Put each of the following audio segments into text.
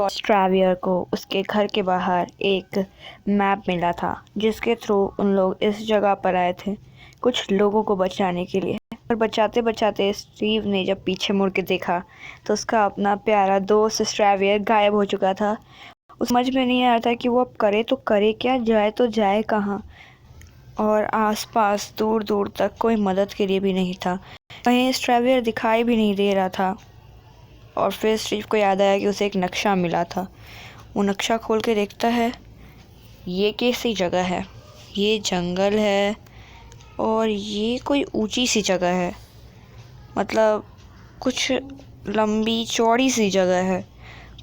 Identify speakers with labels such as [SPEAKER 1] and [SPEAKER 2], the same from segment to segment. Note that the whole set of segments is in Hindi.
[SPEAKER 1] स्ट्रैवियर को उसके घर के बाहर एक मैप मिला था जिसके थ्रू उन लोग इस जगह पर आए थे कुछ लोगों को बचाने के लिए। पर बचाते बचाते स्टीव ने जब पीछे मुड़ के देखा तो उसका अपना प्यारा दोस्त स्ट्रैवियर गायब हो चुका था। उस समझ में नहीं आ रहा था कि वो अब करे तो करे क्या, जाए तो जाए कहाँ। और आसपास दूर दूर तक कोई मदद के लिए भी नहीं था, कहीं स्ट्रैवियर दिखाई भी नहीं दे रहा था। और फिर स्टीव को याद आया कि उसे एक नक्शा मिला था। वो नक्शा खोल के देखता है, ये कैसी जगह है, ये जंगल है और ये कोई ऊंची सी जगह है, मतलब कुछ लंबी चौड़ी सी जगह है।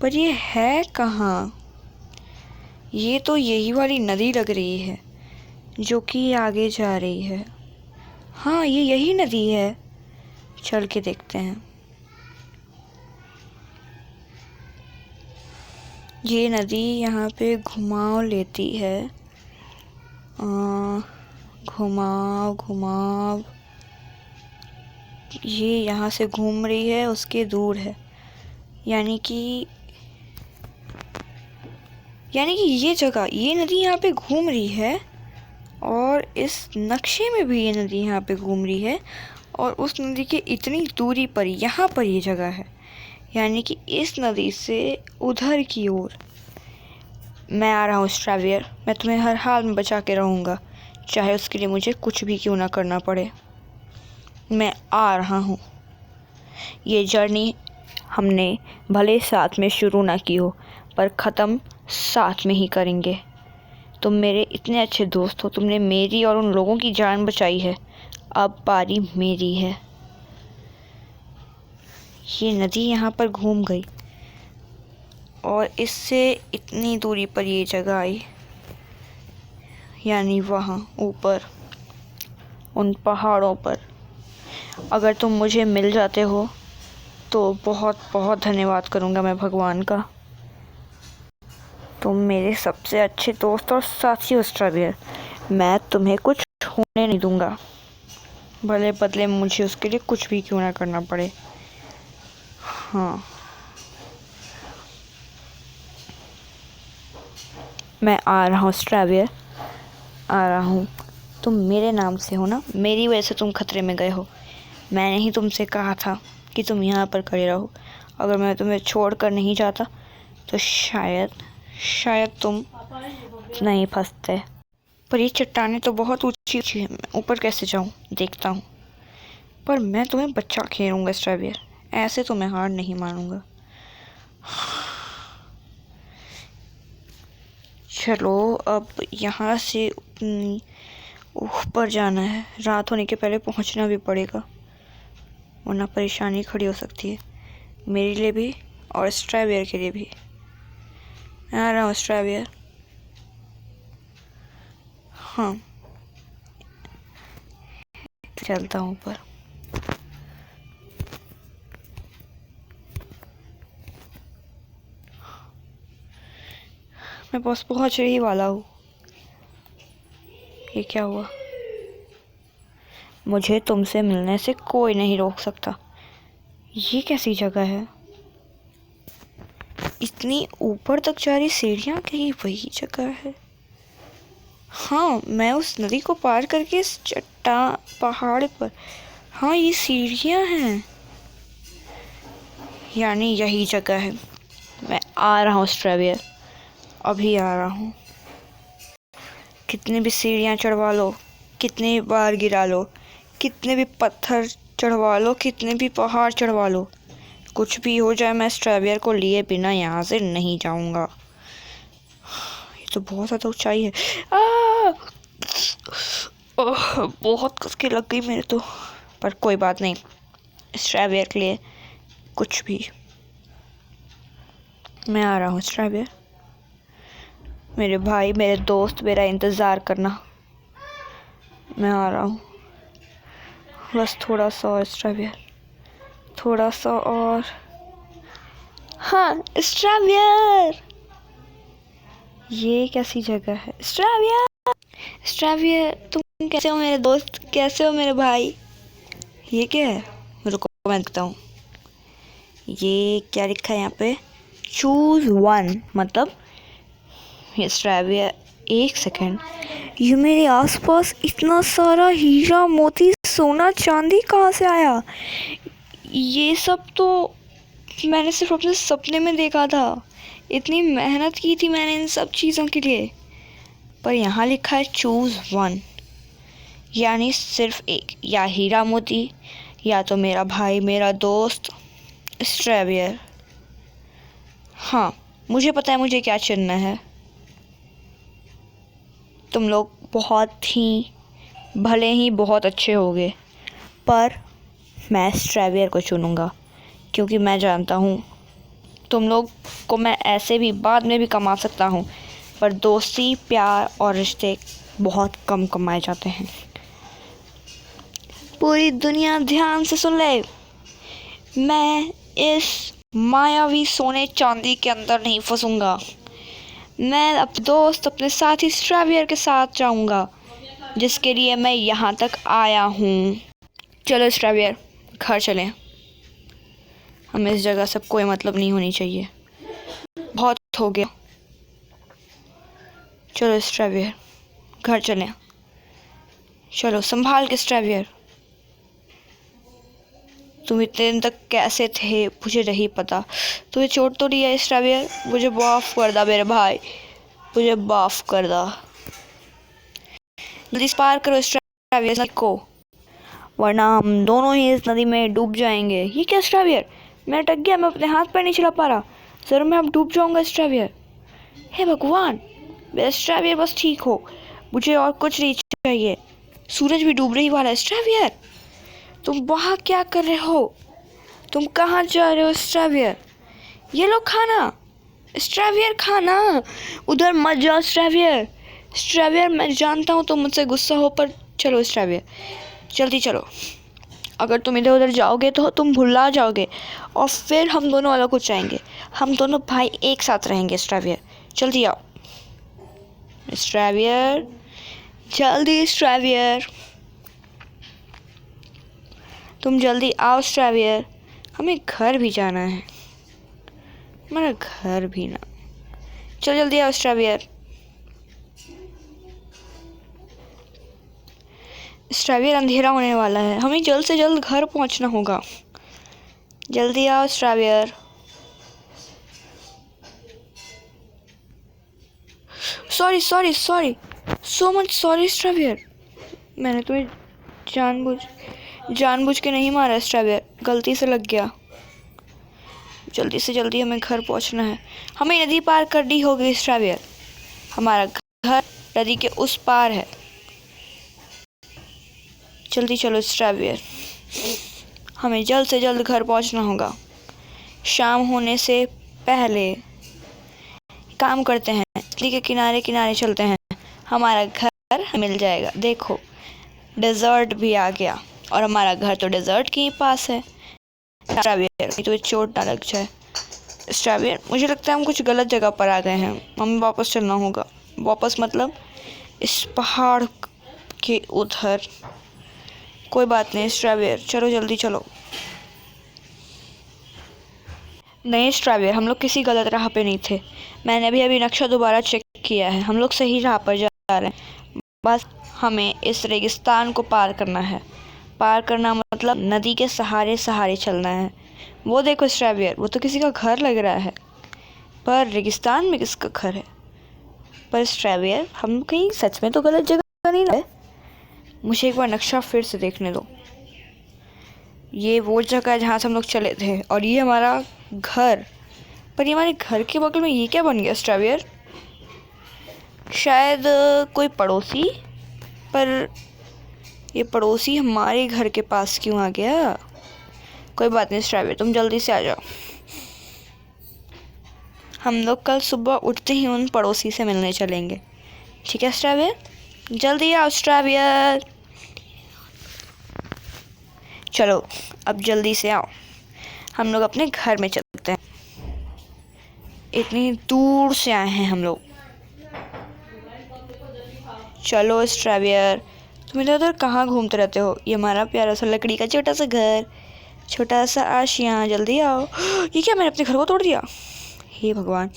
[SPEAKER 1] पर ये है कहाँ? ये तो यही वाली नदी लग रही है जो कि आगे जा रही है। हाँ, ये यही नदी है, चल के देखते हैं। ये नदी यहाँ पे घुमाव लेती है, घुमाव घुमाव, ये यहाँ से घूम रही है, उसके दूर है, यानी कि ये जगह, ये नदी यहाँ पे घूम रही है और इस नक्शे में भी ये नदी यहाँ पे घूम रही है और उस नदी के इतनी दूरी पर यहाँ पर ये जगह है, यानी कि इस नदी से उधर की ओर। मैं आ रहा हूँ स्ट्रैवियर, मैं तुम्हें हर हाल में बचा के रहूँगा, चाहे उसके लिए मुझे कुछ भी क्यों ना करना पड़े। मैं आ रहा हूँ। ये जर्नी हमने भले साथ में शुरू ना की हो पर ख़त्म साथ में ही करेंगे। तुम मेरे इतने अच्छे दोस्त हो, तुमने मेरी और उन लोगों की जान बचाई है, अब बारी मेरी है। ये नदी यहाँ पर घूम गई और इससे इतनी दूरी पर ये जगह आई, यानी वहाँ ऊपर उन पहाड़ों पर। अगर तुम मुझे मिल जाते हो तो बहुत बहुत धन्यवाद करूँगा मैं भगवान का। तुम मेरे सबसे अच्छे दोस्त और साथी हो स्ट्रैवियर, मैं तुम्हें कुछ होने नहीं दूँगा, भले बदले मुझे उसके लिए कुछ भी क्यों ना करना पड़े। हाँ, मैं आ रहा हूँ स्ट्रैवियर, आ रहा हूँ। तुम मेरे नाम से हो ना, मेरी वजह से तुम खतरे में गए हो। मैंने ही तुमसे कहा था कि तुम यहाँ पर खड़े रहो, अगर मैं तुम्हें छोड़ कर नहीं जाता तो शायद तुम नहीं फंसते। पर ये चट्टानें तो बहुत ऊंची ऊंची हैं, मैं ऊपर कैसे जाऊँ, देखता हूँ। पर मैं तुम्हें बच्चा खेलूँगा स्ट्रैवियर, ऐसे तो मैं हार नहीं मानूंगा। चलो, अब यहाँ से ऊपर जाना है, रात होने के पहले पहुँचना भी पड़ेगा, वरना परेशानी खड़ी हो सकती है मेरे लिए भी और स्ट्रैवियर के लिए भी। आ रहा हूँ स्ट्रैवियर। हाँ, चलता हूँ ऊपर। मैं बस पहुँच ही वाला हूँ। ये क्या हुआ? मुझे तुमसे मिलने से कोई नहीं रोक सकता। ये कैसी जगह है? इतनी ऊपर तक जा रही सीढ़ियाँ, कहीं वही जगह है? हाँ, मैं उस नदी को पार करके इस पहाड़ पर, हाँ ये सीढ़ियाँ हैं, यानी यही जगह है। मैं आ रहा हूँ स्ट्रैवियर, अभी आ रहा हूँ। कितने भी सीढ़ियाँ चढ़वा लो, कितनी बार गिरा लो, कितने भी पत्थर चढ़वा लो, कितने भी पहाड़ चढ़वा लो, कुछ भी हो जाए, मैं स्ट्रैवियर को लिए बिना यहाँ से नहीं जाऊँगा। ये तो बहुत ज़्यादा ऊंचाई है। बहुत कस के लग गई मेरे तो, पर कोई बात नहीं, स्ट्रैवियर के लिए कुछ भी। मैं आ रहा हूँ स्ट्रैवियर, मेरे भाई, मेरे दोस्त, मेरा इंतज़ार करना। मैं आ रहा हूँ, बस थोड़ा सा और स्ट्रैवियर, थोड़ा सा और। हाँ स्ट्रैवियर, ये कैसी जगह है? स्ट्रैवियर तुम कैसे हो मेरे दोस्त, कैसे हो मेरे भाई? ये क्या है? रुको मैं देखता हूँ, ये क्या लिखा है यहाँ पे? चूज वन मतलब स्ट्रैवियर, एक सेकेंड, ये मेरे आसपास इतना सारा हीरा मोती सोना चांदी कहाँ से आया? ये सब तो मैंने सिर्फ अपने सपने में देखा था। इतनी मेहनत की थी मैंने इन सब चीज़ों के लिए, पर यहाँ लिखा है चूज़ वन, यानी सिर्फ एक, या हीरा मोती या तो मेरा भाई, मेरा दोस्त स्ट्रैवियर। हाँ, मुझे पता है मुझे क्या चुनना है। तुम लोग भले ही बहुत अच्छे होगे, पर मैं स्ट्रैवियर को चुनूँगा, क्योंकि मैं जानता हूँ तुम लोग को मैं ऐसे भी बाद में भी कमा सकता हूँ, पर दोस्ती, प्यार और रिश्ते बहुत कम कमाए जाते हैं। पूरी दुनिया ध्यान से सुन ले, मैं इस मायावी सोने चांदी के अंदर नहीं फंसूंगा। मैं अपने दोस्त, अपने साथी स्ट्रैवियर के साथ जाऊंगा, जिसके लिए मैं यहाँ तक आया हूँ। चलो स्ट्रैवियर, घर चलें। हमें इस जगह से कोई मतलब नहीं होनी चाहिए, बहुत हो गया। चलो स्ट्रैवियर, घर चलें। चलो संभाल के स्ट्रैवियर। तुम इतने दिन तक कैसे थे मुझे नहीं पता। तुम्हें चोट तो नहीं है स्ट्रैवियर? मुझे माफ़ कर दा मेरे भाई, मुझे माफ़ कर दा। जल्दी पार करो स्ट्रैवियर को, वरना हम दोनों ही इस नदी में डूब जाएंगे। ये क्या स्ट्रैवियर, मैं अटक गया, मैं अपने हाथ पैर नहीं चला पा रहा। ज़रूर मैं अब डूब जाऊंगा स्ट्रैवियर। हे भगवान, मेरा स्ट्रैवियर बस ठीक हो, मुझे और कुछ नहीं चाहिए। सूरज भी डूब रही वाला है। स्ट्रैवियर, तुम वहाँ क्या कर रहे हो? तुम कहाँ जा रहे हो स्ट्रैवियर? ये लो खाना स्ट्रैवियर, खाना। उधर मत जाओ स्ट्रैवियर। स्ट्रैवियर, मैं जानता हूँ तुम मुझसे गुस्सा हो, पर चलो स्ट्रैवियर, जल्दी चलो। अगर तुम इधर उधर जाओगे तो तुम भुला जाओगे, और फिर हम दोनों अलग हो जाएंगे। हम दोनों भाई एक साथ रहेंगे। स्ट्रैवियर, जल्दी आओ स्ट्रैवियर, जल्दी स्ट्रैवियर, तुम जल्दी आओ स्ट्रैवियर। हमें घर भी जाना है, हमारा घर भी ना। चलो जल्दी आओ स्ट्रैवियर। स्ट्रैवियर, अंधेरा होने वाला है, हमें जल्द से जल्द घर पहुंचना होगा। जल्दी आओ Stravier. Sorry sorry sorry, so much sorry Stravier. मैंने तुम्हें जानबूझ के नहीं मारा स्ट्रैवियर, गलती से लग गया। जल्दी से जल्दी हमें घर पहुंचना है, हमें नदी पार करनी होगी स्ट्रैवियर। हमारा घर नदी के उस पार है। जल्दी चलो स्ट्रैवियर, हमें जल्द से जल्द घर पहुंचना होगा। शाम होने से पहले काम करते हैं, नदी के किनारे किनारे चलते हैं, हमारा घर मिल जाएगा। देखो डेजर्ट भी आ गया, और हमारा घर तो डेजर्ट के ही पास है। स्ट्रैवियर, तो चोट ना लग जाए। स्ट्रैवियर, मुझे लगता है हम कुछ गलत जगह पर आ गए हैं, हमें वापस चलना होगा। वापस मतलब इस पहाड़ के उधर। कोई बात नहीं स्ट्रैवियर, चलो जल्दी चलो। नहीं स्ट्रैवियर, हम लोग किसी गलत राह पे नहीं थे। मैंने अभी नक्शा दोबारा चेक किया है, हम लोग सही राह पर जा रहे हैं। बस हमें इस रेगिस्तान को पार करना है। पार करना मतलब नदी के सहारे सहारे चलना है। वो देखो स्ट्रैवियर, वो तो किसी का घर लग रहा है, पर रेगिस्तान में किसका घर है? पर स्ट्रैवियर, हम कहीं सच में तो गलत जगह नहीं है। मुझे एक बार नक्शा फिर से देखने दो। ये वो जगह है जहाँ से हम लोग चले थे, और ये हमारा घर। पर ये हमारे घर के बगल में ये क्या बन गया स्ट्रैवियर? शायद कोई पड़ोसी। पर ये पड़ोसी हमारे घर के पास क्यों आ गया? कोई बात नहीं स्ट्रैवियर, तुम जल्दी से आ जाओ। हम लोग कल सुबह उठते ही उन पड़ोसी से मिलने चलेंगे, ठीक है स्ट्रैवियर? जल्दी आओ स्ट्रैवियर, चलो अब जल्दी से आओ, हम लोग अपने घर में चलते हैं। इतनी दूर से आए हैं हम लोग। चलो स्ट्रैवियर, तुम इधर उधर कहाँ घूमते रहते हो? ये हमारा प्यारा सा लकड़ी का छोटा सा घर, छोटा सा आशियाँ। जल्दी आओ। ये क्या, मैंने अपने घर को तोड़ दिया? हे भगवान,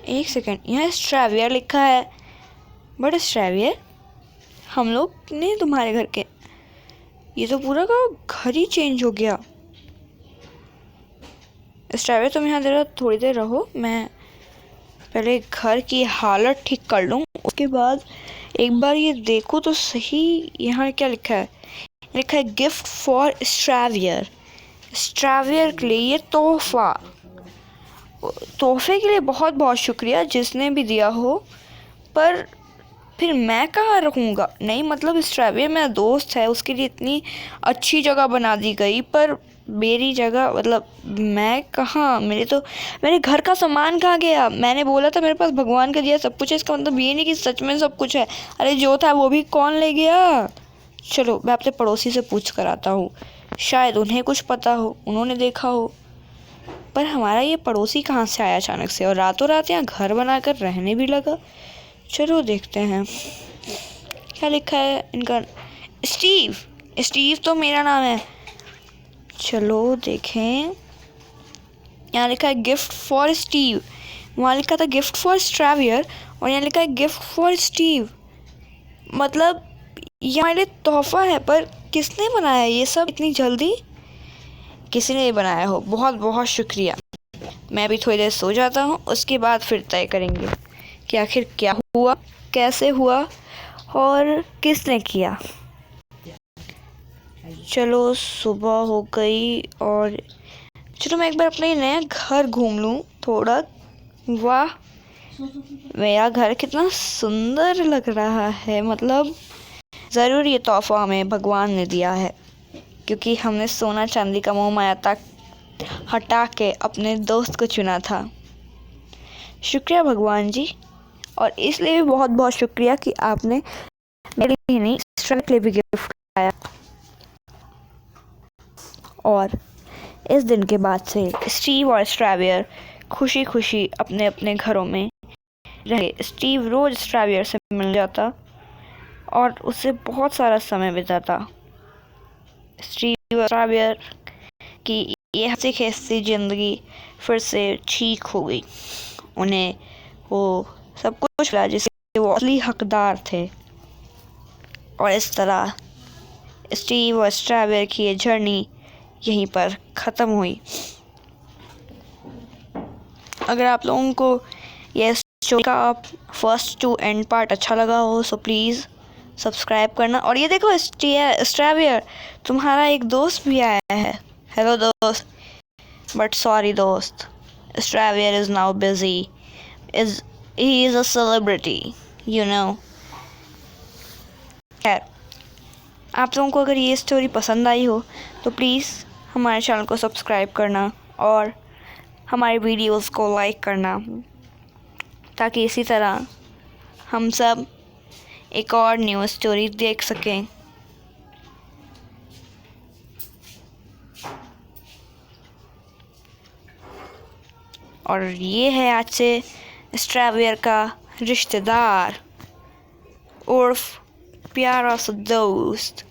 [SPEAKER 1] एक सेकंड, यहाँ स्ट्रेवियर लिखा है, बट स्ट्रेवियर हम लोग नहीं तुम्हारे घर के, ये तो पूरा का घर ही चेंज हो गया। स्ट्रेवियर तुम यहाँ देर थोड़ी देर रहो, मैं पहले घर की हालत ठीक कर लूँ, उसके बाद एक बार ये देखो तो सही। यहाँ क्या लिखा है? लिखा है गिफ्ट फॉर स्ट्रेवियर। स्ट्रेवियर के लिए ये तोहफे के लिए बहुत बहुत शुक्रिया जिसने भी दिया हो, पर फिर मैं कहाँ रखूँगा? नहीं मतलब स्ट्रेवियर मेरा दोस्त है, उसके लिए इतनी अच्छी जगह बना दी गई, पर मेरी जगह मतलब मैं कहाँ? मेरे घर का सामान कहाँ गया? मैंने बोला था मेरे पास भगवान का दिया सब कुछ है, इसका मतलब ये नहीं कि सच में सब कुछ है। अरे जो था वो भी कौन ले गया? चलो मैं अपने पड़ोसी से पूछ कर आता हूँ, शायद उन्हें कुछ पता हो, उन्होंने देखा हो। पर हमारा ये पड़ोसी कहाँ से आया अचानक से और रातों रात यहाँ घर बनाकर रहने भी लगा? चलो देखते हैं क्या लिखा है इनका। स्टीव, स्टीव तो मेरा नाम है। चलो देखें, यहाँ लिखा है गिफ्ट फॉर स्टीव, वहाँ लिखा था गिफ्ट फॉर स्ट्रेवियर और यहाँ लिखा है गिफ्ट फॉर स्टीव। मतलब ये हमारे लिए तोहफा है, पर किसने बनाया ये सब इतनी जल्दी? किसी ने बनाया हो, बहुत बहुत शुक्रिया। मैं भी थोड़ी देर सो जाता हूँ, उसके बाद फिर तय करेंगे कि आखिर क्या हुआ, कैसे हुआ और किसने किया। चलो सुबह हो गई और चलो मैं एक बार अपना ये नया घर घूम लूँ थोड़ा। वाह, मेरा घर कितना सुंदर लग रहा है। मतलब ज़रूर ये तोहफा हमें भगवान ने दिया है, क्योंकि हमने सोना चांदी का मोह माया तक हटा के अपने दोस्त को चुना था। शुक्रिया भगवान जी, और इसलिए भी बहुत बहुत शुक्रिया कि आपने मेरे लिए नहीं स्ट्रेवियर के लिए भी गिफ्ट लाया। और इस दिन के बाद से स्टीव और स्ट्रेवियर खुशी खुशी अपने अपने घरों में रहे। स्टीव रोज़ स्ट्रेवियर से मिल जाता और उससे बहुत सारा समय बिताता। स्टीव और स्ट्रेवियर की ये हंसी खेसती ज़िंदगी फिर से ठीक हो गई। उन्हें वो सब कुछ मिला जिसके वो असली हकदार थे। और इस तरह स्टीव और स्ट्रेवियर की ये जर्नी यहीं पर ख़त्म हुई। अगर आप लोगों को ये स्टोरी का फर्स्ट टू एंड पार्ट अच्छा लगा हो सो प्लीज़ सब्सक्राइब करना। और ये देखो स्ट्रेवियर, तुम्हारा एक दोस्त भी आया है। हेलो दोस्त, बट सॉरी दोस्त, Stravier is now busy, he is a celebrity, you know. खैर, आप लोगों को अगर ये स्टोरी पसंद आई हो तो प्लीज़ हमारे चैनल को सब्सक्राइब करना और हमारे वीडियोस को लाइक करना, ताकि इसी तरह हम सब एक और न्यू स्टोरी देख सकें। और ये है आज से स्ट्रेवियर का रिश्तेदार उर्फ प्यारा सा दोस्त,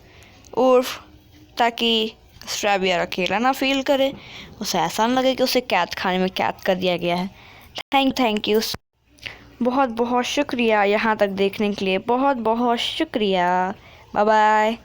[SPEAKER 1] उर्फ ताकि स्ट्रेवियर अकेला ना फील करे, उसे ऐसा ना लगे कि उसे कैद खाने में कैद कर दिया गया है। थैंक यू, बहुत बहुत शुक्रिया यहाँ तक देखने के लिए, बहुत बहुत शुक्रिया। Bye bye.